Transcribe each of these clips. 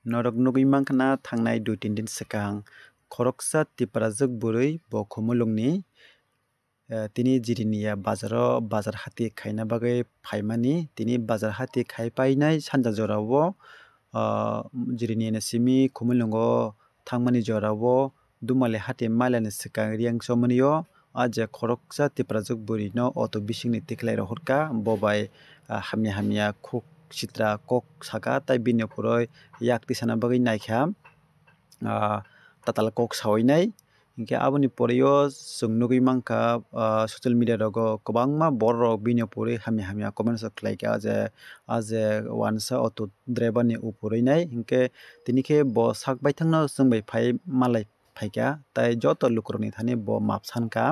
Norok nugui mankana thangnai 2-3 din swkang khoroksa tiprajak burui bo khumulungni tini jiriniya bazar hati khaina bagui phaimani tini bazar hati khaipainai sanja jorao jirini ni simi khumulungo thangmani jorao dumali hati maila ni swkang riyang chomani o je khoroksa tiprajak buri no auto bisingni tiklai rok hurka bo bai hamya hamya khuk sitra kok saka tei bini phurui yak tisana bagui naikha tatal kok saoinai hinkhe aboni pore o chung nugui mankha social media rogo kwbangma borok rok bini phurui hamya hamya comments rok khlaikha aje uansa auto driver ni uphurui hinkhe tini khe bo sak baithangno chungbai malai phaikha tei joto lukurok ni thani bo map sankha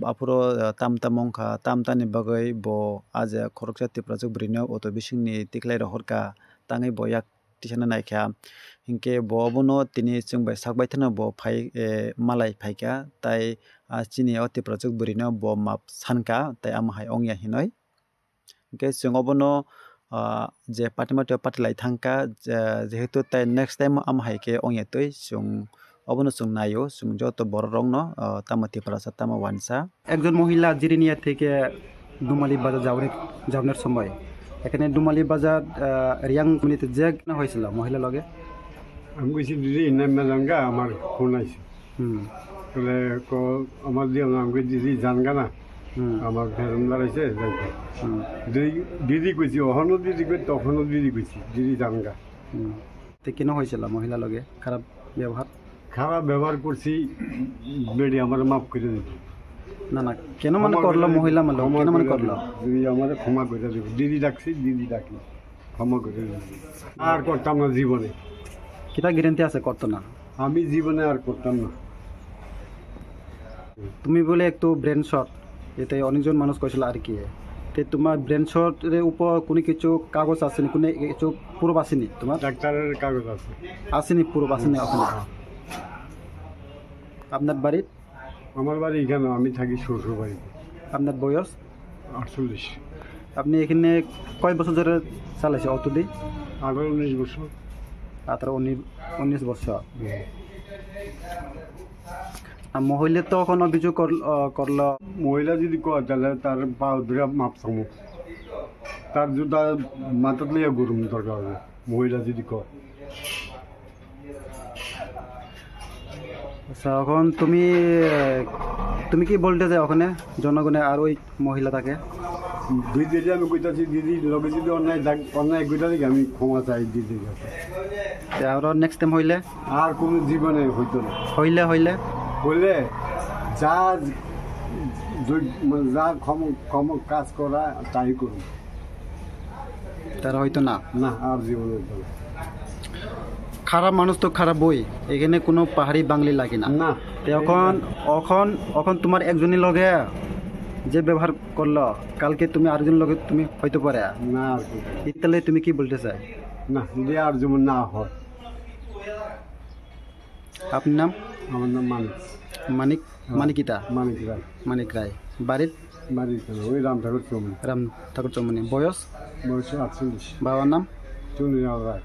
afuro tamta mongkha tamtani bagui bo aje khoroksa tiprajak buri no auto bisingni tiklai rok hurka tangui bo yak tisana naikha hinkhe bo obono tini chungbai sakbai thana bo malai phaikha tei chini o tiprajak buri no bo map sankha tei amahai ongya hinui hinkhe chung obono je patimati o patilai thangkha jehetu tei next time amahai khe ongyatui chung obono chung naio chung joto borok rok no tamo tiprajak tamo uansa একজন মহিলা জিরিনিয়া থেকে ডুমালি বাজার যাওয়ার সময় এখানে ডুমালি বাজার রিয়াং মিনিতে যে হয়েছিল মহিলা লগে আমি কইছি দিদি নামা জানগা আমার ফোন আইছে তাহলে আমার দিয়ে আমাকে দিদি জানগা না আমার ফেরম দাঁড়াইছে দিদি কইছি অহনো দিদি কই তখনও দিদি কইছি দিদি জানগা তো কেন হয়েছিল মহিলা লগে খারাপ ব্যবহার করছি বেডি আমার মাফ করে দিত না না কেন মানে করলো মহিলা মানে কেন মানে করলো দিদি আমার ক্ষমা করে দেব দিদি ডাকছি দিদি ডাকি ক্ষমা করে দেব আর করতাম না জীবনে কিটা গ্যারান্টি আছে করতো না আমি জীবনে আর করতাম না তুমি বলে একটু ব্রেন শট এতে অনেকজন মানুষ কইছিল আর কি তে তোমার ব্রেন শটের উপর কোনো কিছু কাগজ আসেনি কোনো কিছু পুরো আসেনি তোমার ডাক্তারের কাগজ আছে আসেনি পুরো আসেনি ওখানে আপনার বাড়ি আমার বাড়ি এখানে আমি থাকি শ্বশুর বাড়িতে আপনার বয়স 48 আপনি এখানে কয় বছর ধরে চালাইছে অটো দি 18-19 বছর 18-19 বছর মহিলা তো এখন অভিযোগ করলো মহিলা যদি কয় তাহলে তার পা ধরে মাপ চামো তার জুতা মাথাত লইয়া গরম দরকার হবে মহিলা যদি কয় আচ্ছা এখন তুমি কি বলতে চাই ওখানে জনগণে আর ওই মহিলা থাকে দুই দিদি আমি কইতাছি দিদির লগে যদি অন্যায় কইতা দেখি আমি ক্ষমা চাই দিদির কাছে আর নেক্সট টাইম হইলে আর কোনো জীবনে হইতো না হইলে যা ক্ষম কাজ করা তাই করুন তারা হয়তো না আর জীবনে হইতো না খারাপ মানুষ তো খারাপ বই এখানে কোনো পাহাড়ি বাঙালি লাগে না এখন তোমার একজনের লগে যে ব্যবহার করলো কালকে তুমি আরেকজন লগে তুমি হয়তো পারে না তাহলে তুমি কি বলতে চাই না যদি আর যেমন না হয় আপনার নাম আমার নাম মানিক রায় বাড়ির ওই রাম ঠাকুর চৌমনি বয়স 48 বাবার নাম চুনিলাল রায়